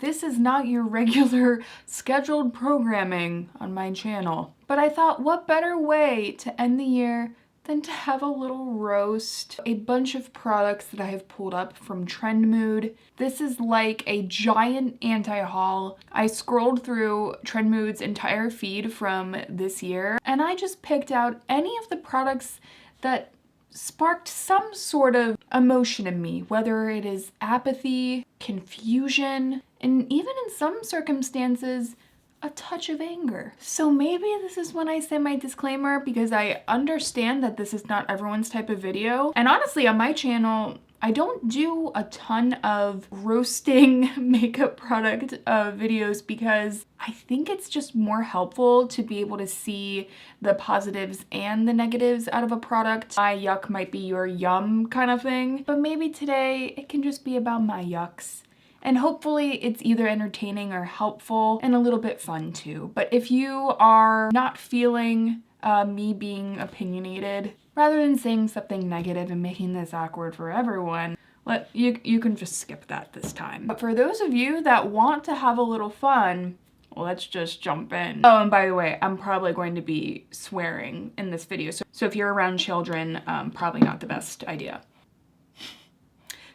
This is not your regular scheduled programming on my channel. But I thought, what better way to end the year than to have a little roast. A bunch of products that I have pulled up from Trendmood. This is like a giant anti-haul. I scrolled through Trendmood's entire feed from this year, and I just picked out any of the products that sparked some sort of emotion in me, whether it is apathy, confusion, and even in some circumstances, a touch of anger. So maybe this is when I say my disclaimer, because I understand that this is not everyone's type of video. And honestly, on my channel, I don't do a ton of roasting makeup product videos because I think it's just more helpful to be able to see the positives and the negatives out of a product. My yuck might be your yum kind of thing, but maybe today it can just be about my yucks. And hopefully it's either entertaining or helpful and a little bit fun too. But if you are not feeling me being opinionated, rather than saying something negative and making this awkward for everyone, you can just skip that this time. But for those of you that want to have a little fun, let's just jump in. Oh, and by the way, I'm probably going to be swearing in this video. So if you're around children, probably not the best idea.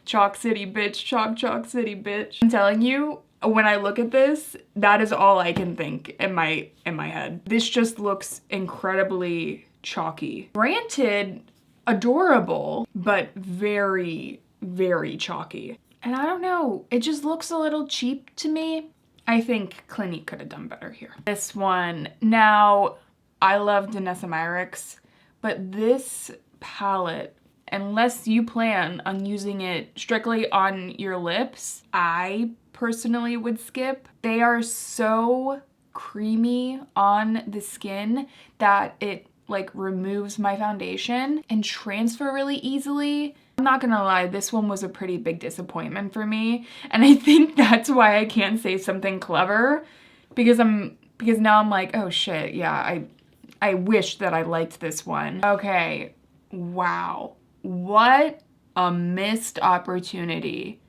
Chalk City, bitch. Chalk City, bitch. I'm telling you, when I look at this, that is all I can think in my head. This just looks incredibly chalky. Granted, adorable, but very, very chalky. And I don't know, it just looks a little cheap to me. I think Clinique could have done better here. This one, now, I love Danessa Myricks, but this palette, unless you plan on using it strictly on your lips, I personally would skip. They are so creamy on the skin that it like removes my foundation and transfer really easily. I'm not gonna lie, this one was a pretty big disappointment for me, and I think that's why I can't say something clever, because now I'm like, oh shit, yeah, I wish that I liked this one. Okay, wow. What a missed opportunity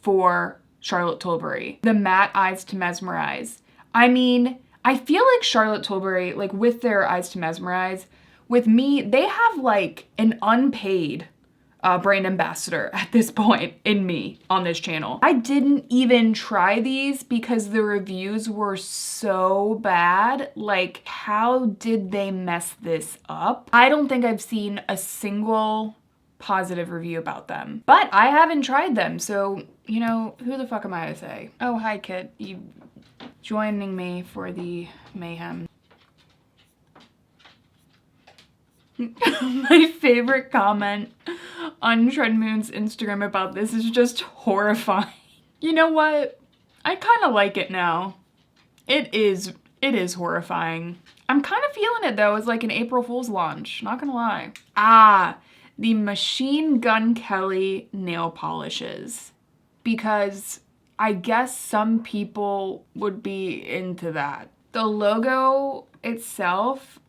for Charlotte Tilbury. The matte Eyes to Mesmerize. I mean, I feel like Charlotte Tilbury, like with their Eyes to Mesmerize, with me, they have like an unpaid brand ambassador at this point in me on this channel. I didn't even try these because the reviews were so bad. Like, how did they mess this up? I don't think I've seen a single positive review about them, but I haven't tried them, so you know, who the fuck am I to say? Oh, hi Kit, you joining me for the mayhem. My favorite comment on Trendmood's Instagram about this is just horrifying. You know what? I kind of like it now. It is horrifying. I'm kind of feeling it though as like an April Fool's launch, not gonna lie. Ah, the Machine Gun Kelly nail polishes, because I guess some people would be into that. The logo itself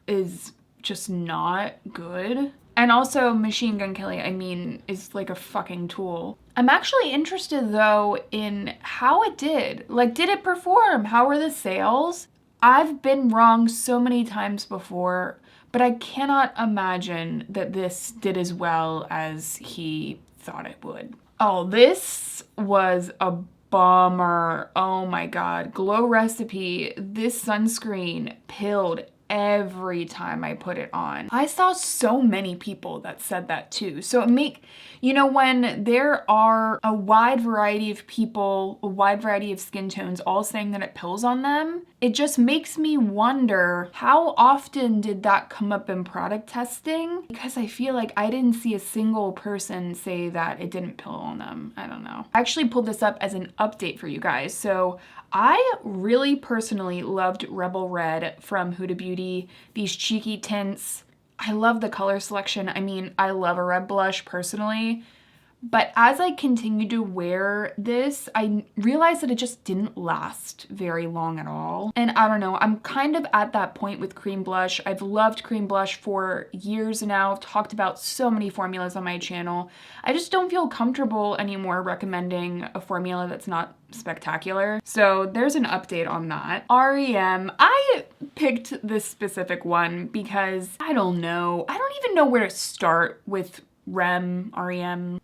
is just not good. And also Machine Gun Kelly, I mean, is like a fucking tool. I'm actually interested though in how it did. Like, did it perform? How were the sales? I've been wrong so many times before, but I cannot imagine that this did as well as he thought it would. Oh, this was a bummer. Oh my god. Glow Recipe, this sunscreen pilled every time I put it on. I saw so many people that said that too. So you know, when there are a wide variety of people, a wide variety of skin tones all saying that it pills on them, it just makes me wonder, how often did that come up in product testing? Because I feel like I didn't see a single person say that it didn't pill on them. I don't know. I actually pulled this up as an update for you guys. So I really personally loved Rebel Red from Huda Beauty. These cheeky tints. I love the color selection. I mean, I love a red blush personally, But as I continued to wear this, I realized that it just didn't last very long at all. And I don't know, I'm kind of at that point with cream blush. I've loved cream blush for years now. I've talked about so many formulas on my channel. I just don't feel comfortable anymore recommending a formula that's not spectacular. So there's an update on that. REM, I picked this specific one because I don't know. I don't even know where to start with REM.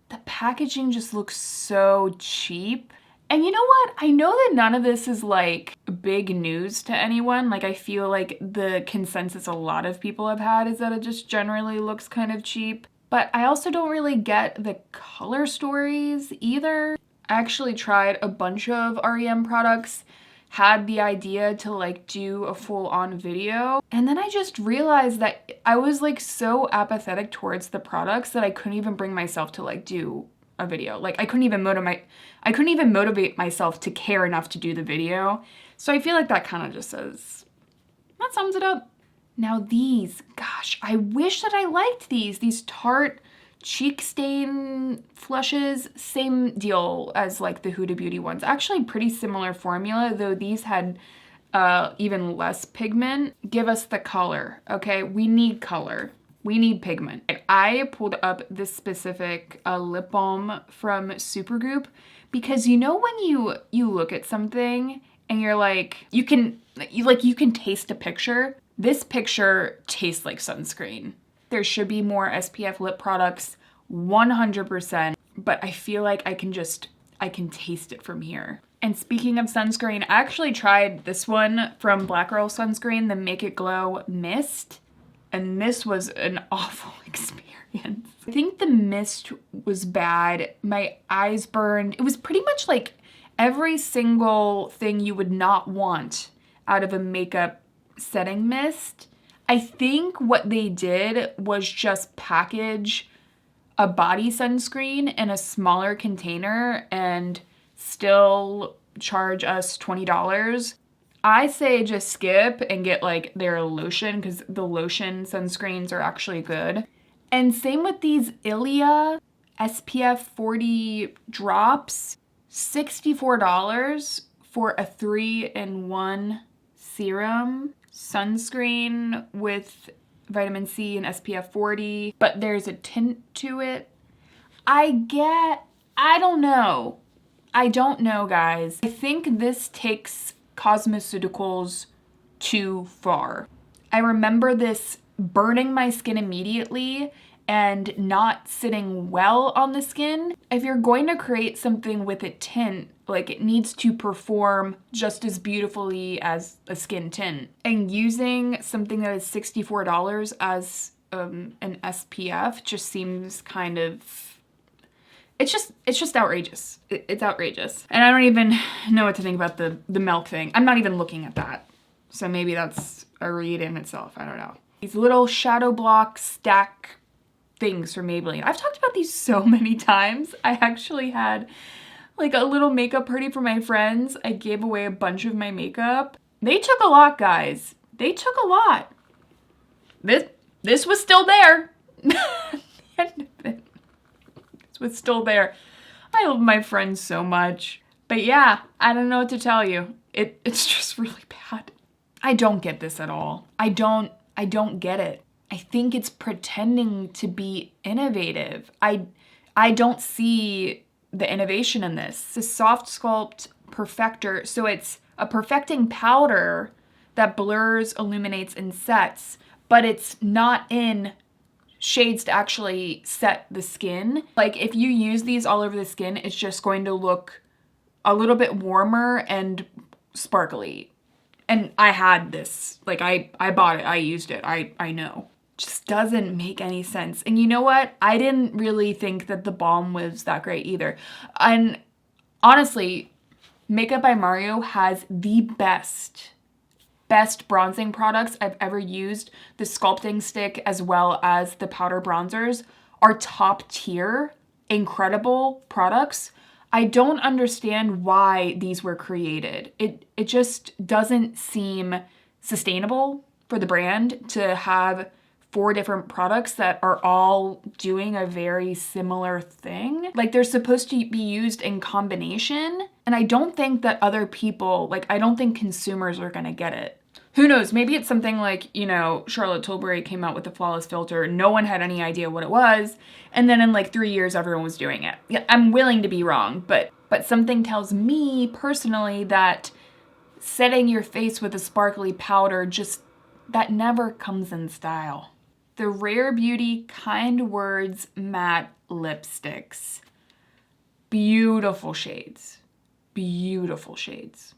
The packaging just looks so cheap. And you know what? I know that none of this is like big news to anyone. Like, I feel like the consensus a lot of people have had is that it just generally looks kind of cheap. But I also don't really get the color stories either. I actually tried a bunch of REM products, had the idea to like do a full-on video, and then I just realized that I was like so apathetic towards the products that I couldn't even bring myself to like do a video. Like I couldn't even motivate myself to care enough to do the video. So I feel like that kind of just that sums it up. Now these, gosh, I wish that I liked these Tarte cheek stain flushes. Same deal as like the Huda Beauty ones. Actually pretty similar formula, though these had even less pigment. Give us the color, okay? We need color. We need pigment. I pulled up this specific lip balm from Supergoop because you know when you look at something and you're like, you can taste a picture. This picture tastes like sunscreen. There should be more SPF lip products, 100%, but I feel like I can taste it from here. And speaking of sunscreen, I actually tried this one from Black Girl Sunscreen, the Make It Glow Mist, and this was an awful experience. I think the mist was bad. My eyes burned. It was pretty much like every single thing you would not want out of a makeup setting mist. I think what they did was just package a body sunscreen in a smaller container and still charge us $20. I say just skip and get like their lotion because the lotion sunscreens are actually good. And same with these Ilia SPF 40 drops, $64 for a 3-in-1 serum. Sunscreen with vitamin C and SPF 40, but there's a tint to it. I don't know. I don't know, guys. I think this takes cosmeceuticals too far. I remember this burning my skin immediately and not sitting well on the skin. If you're going to create something with a tint, like it needs to perform just as beautifully as a skin tint. And using something that is $64 as an SPF just seems kind of, it's just outrageous. It's outrageous. And I don't even know what to think about the milk thing. I'm not even looking at that. So maybe that's a read in itself. I don't know. These little shadow block stack things from Maybelline. I've talked about these so many times. I actually had like a little makeup party for my friends. I gave away a bunch of my makeup. They took a lot, guys. They took a lot. This was still there. This was still there. I love my friends so much. But yeah, I don't know what to tell you. It's just really bad. I don't get this at all. I don't get it. I think it's pretending to be innovative. I don't see the innovation in this. It's a soft sculpt perfector. So it's a perfecting powder that blurs, illuminates, and sets, but it's not in shades to actually set the skin. Like if you use these all over the skin, it's just going to look a little bit warmer and sparkly. And I had this, like I bought it, I used it, I know. Just doesn't make any sense. And you know what? I didn't really think that the balm was that great either. And honestly, Makeup by Mario has the best bronzing products I've ever used. The sculpting stick as well as the powder bronzers are top tier, incredible products. I don't understand why these were created. It just doesn't seem sustainable for the brand to have 4 different products that are all doing a very similar thing. Like they're supposed to be used in combination. And I don't think that other people, like I don't think consumers are gonna get it. Who knows, maybe it's something like, you know, Charlotte Tilbury came out with the Flawless Filter. No one had any idea what it was. And then in like 3 years, everyone was doing it. Yeah, I'm willing to be wrong, but something tells me personally that setting your face with a sparkly powder, just, that never comes in style. The Rare Beauty Kind Words Matte Lipsticks. Beautiful shades. Beautiful shades.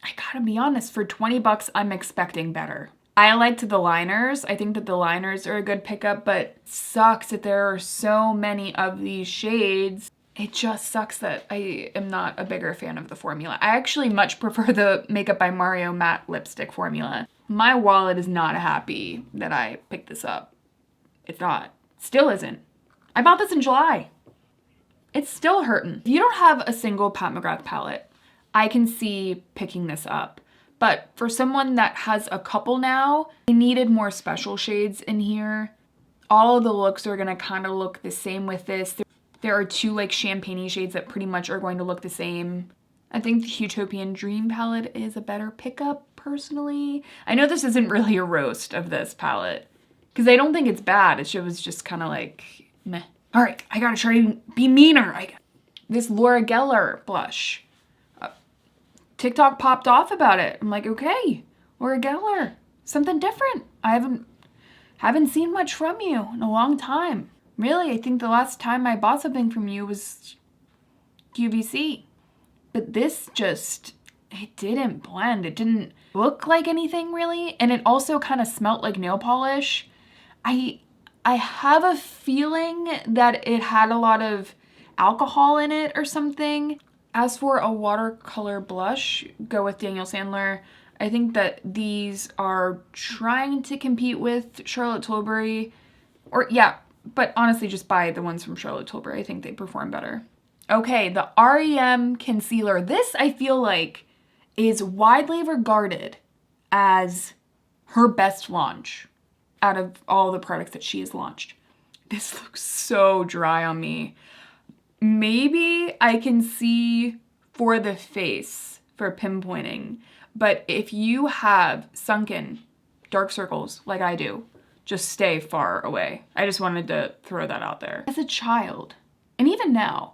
I gotta be honest, for 20 bucks, I'm expecting better. I liked the liners. I think that the liners are a good pickup, but it sucks that there are so many of these shades. It just sucks that I am not a bigger fan of the formula. I actually much prefer the Makeup by Mario matte lipstick formula. My wallet is not happy that I picked this up. It's not. Still isn't. I bought this in July. It's still hurting. If you don't have a single Pat McGrath palette, I can see picking this up. But for someone that has a couple now, I needed more special shades in here. All of the looks are gonna kind of look the same with this. There are 2 like champagne-y shades that pretty much are going to look the same. I think the Utopian Dream palette is a better pickup, personally. I know this isn't really a roast of this palette, because I don't think it's bad. It was just kind of like, meh. All right, I gotta try to be meaner. This Laura Geller blush. TikTok popped off about it. I'm like, okay, Laura Geller, something different. I haven't seen much from you in a long time. Really, I think the last time I bought something from you was QVC. But this just, it didn't blend. It didn't look like anything really. And it also kind of smelled like nail polish. I have a feeling that it had a lot of alcohol in it or something. As for a watercolor blush, go with Daniel Sandler. I think that these are trying to compete with Charlotte Tilbury. Or yeah, but honestly just buy the ones from Charlotte Tilbury. I think they perform better. Okay, the REM concealer. This I feel like is widely regarded as her best launch out of all the products that she has launched. This looks so dry on me. Maybe I can see for the face for pinpointing, but if you have sunken dark circles like I do, just stay far away. I just wanted to throw that out there. As a child, and even now,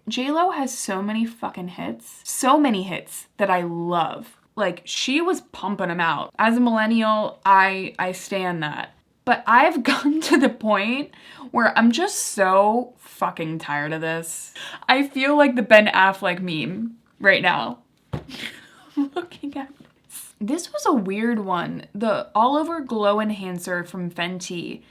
J-Lo has so many fucking hits. So many hits that I love. Like, she was pumping them out. As a millennial, I stand that. But I've gotten to the point where I'm just so fucking tired of this. I feel like the Ben Affleck meme right now. Looking at this. This was a weird one. The All Over Glow Enhancer from Fenty.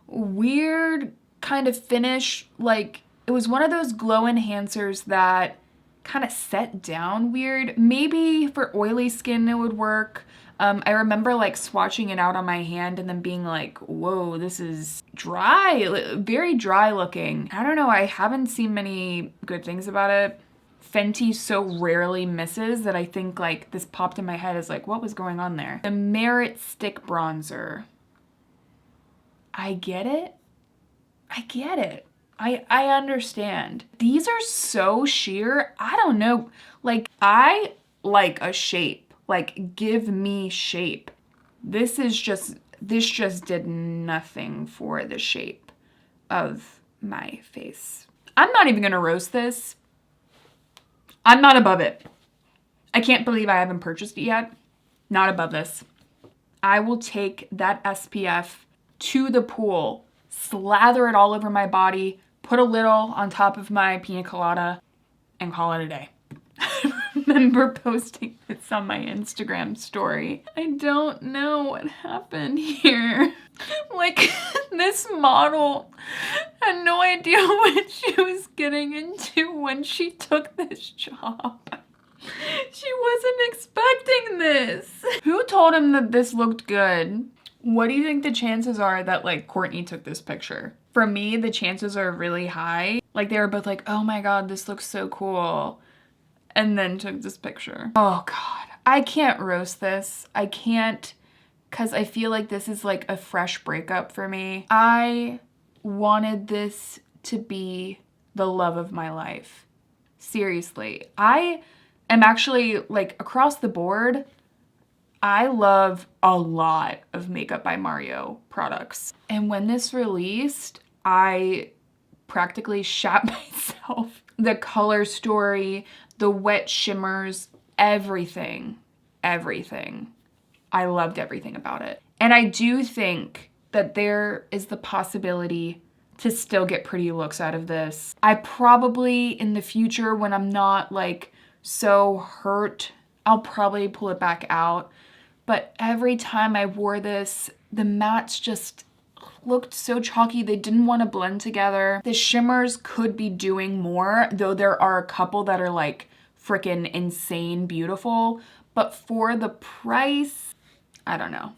Weird kind of finish. Like, it was one of those glow enhancers that kind of set down weird. Maybe for oily skin it would work. I remember like swatching it out on my hand and then being like, whoa, this is dry, very dry looking. I don't know, I haven't seen many good things about it. Fenty so rarely misses that I think like this popped in my head as like, what was going on there? The Merit Stick Bronzer. I get it. I get it. I understand. These are so sheer. I don't know. Like, I like a shape. Like, give me shape. This just did nothing for the shape of my face. I'm not even gonna roast this. I'm not above it. I can't believe I haven't purchased it yet. Not above this. I will take that SPF to the pool, slather it all over my body, put a little on top of my pina colada, and call it a day. I remember posting this on my Instagram story. I don't know what happened here. Like, this model had no idea what she was getting into when she took this job. She wasn't expecting this. Who told him that this looked good? What do you think the chances are that like Courtney took this picture? For me, the chances are really high. Like, they were both like, oh my God, this looks so cool. And then took this picture. Oh God, I can't roast this. I can't because I feel like this is like a fresh breakup for me. I wanted this to be the love of my life. Seriously. I am actually, like, across the board, I love a lot of Makeup by Mario products. And when this released, I practically shat myself. The color story, the wet shimmers, everything. I loved everything about it. And I do think that there is the possibility to still get pretty looks out of this. I probably, in the future, when I'm not like so hurt, I'll probably pull it back out. But every time I wore this, the mattes just looked so chalky. They didn't want to blend together. The shimmers could be doing more, though there are a couple that are like freaking insane beautiful. But for the price, I don't know.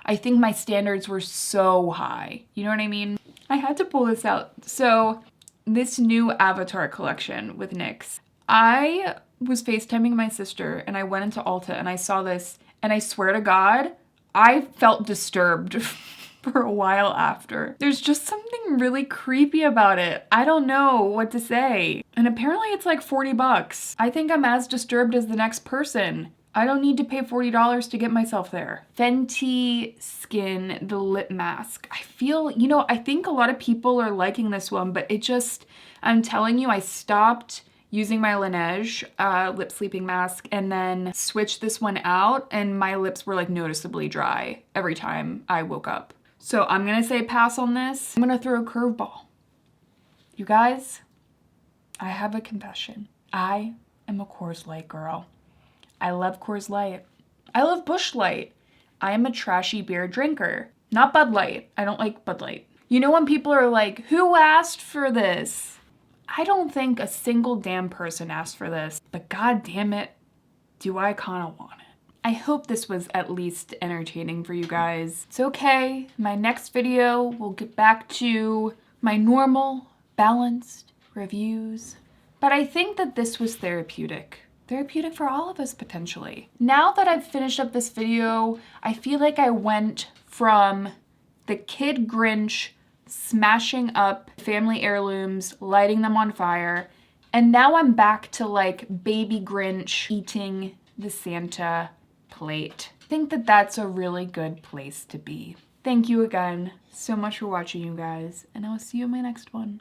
I think my standards were so high. You know what I mean? I had to pull this out. So this new Avatar collection with NYX, I was FaceTiming my sister and I went into Ulta and I saw this, and I swear to God, I felt disturbed for a while after. There's just something really creepy about it. I don't know what to say. And apparently it's like 40 bucks. I think I'm as disturbed as the next person. I don't need to pay $40 to get myself there. Fenty Skin, the lip mask. I feel, you know, I think a lot of people are liking this one, but it just, I'm telling you, I stopped using my Laneige lip sleeping mask and then switched this one out, and my lips were like noticeably dry every time I woke up. So I'm gonna say pass on this. I'm gonna throw a curveball. You guys, I have a confession. I am a Coors Light girl. I love Coors Light. I love Busch Light. I am a trashy beer drinker. Not Bud Light. I don't like Bud Light. You know when people are like, who asked for this? I don't think a single damn person asked for this, but god damn it, do I kind of want it. I hope this was at least entertaining for you guys. It's okay. My next video, we'll get back to my normal, balanced reviews. But I think that this was therapeutic. Therapeutic for all of us, potentially. Now that I've finished up this video, I feel like I went from the kid Grinch smashing up family heirlooms, lighting them on fire, and now I'm back to like baby Grinch eating the Santa plate. I think that that's a really good place to be. Thank you again so much for watching, you guys, and I'll see you in my next one.